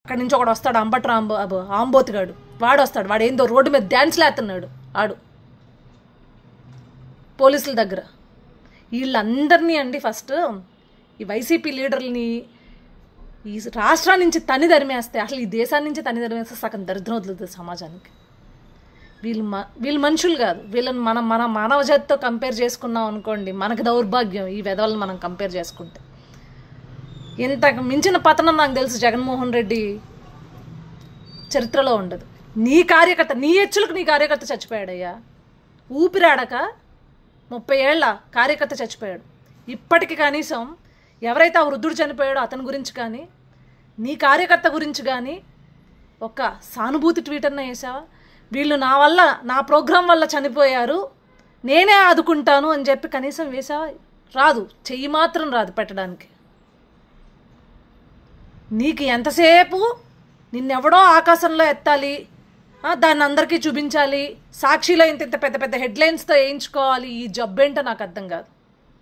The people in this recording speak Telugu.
అక్కడి నుంచి ఒకడు వస్తాడు, అంబటి రాంబాబు ఆంబోతుగాడు, వాడు వస్తాడు. వాడు ఏందో రోడ్డు మీద డ్యాన్స్లు వేస్తున్నాడు వాడు పోలీసుల దగ్గర. వీళ్ళందరినీ అండి ఫస్ట్ ఈ వైసీపీ లీడర్ని ఈ రాష్ట్రాన్ని నుంచి తని తరిమేస్తే, అసలు ఈ దేశాన్ని నుంచి తని తరిమేస్తే సగం దరిద్రం వదులుతుంది సమాజానికి. వీళ్ళు మనుషులు కాదు. వీళ్ళని మన మానవ జాతితో కంపేర్ చేసుకున్నాం అనుకోండి, మనకు దౌర్భాగ్యం ఈ వెధవలను మనం కంపేర్ చేసుకుంటే. ఇంతకు మించిన పతనం నాకు తెలుసు జగన్మోహన్ రెడ్డి చరిత్రలో ఉండదు. నీ ఎచ్చులకు నీ కార్యకర్త చచ్చిపోయాడయ్యా. ఊపిరాడక 30 ఏళ్ల కార్యకర్త చచ్చిపోయాడు. ఇప్పటికి కనీసం ఎవరైతే ఆ వృద్ధుడు చనిపోయాడో అతని గురించి కానీ, నీ కార్యకర్త గురించి కానీ ఒక సానుభూతి ట్వీట్ అన్నా వేసావా? వీళ్ళు నా ప్రోగ్రాం వల్ల చనిపోయారు, నేనే ఆదుకుంటాను అని చెప్పి కనీసం వేసావా? రాదు, చెయ్యి మాత్రం రాదు పెట్టడానికి. నీకు ఎంతసేపు నిన్నెవడో ఆకాశంలో ఎత్తాలి, దాన్ని అందరికీ చూపించాలి, సాక్షిలో ఇంత పెద్ద పెద్ద హెడ్లైన్స్తో వేయించుకోవాలి, ఈ జబ్బేంటో నాకు అర్థం కాదు.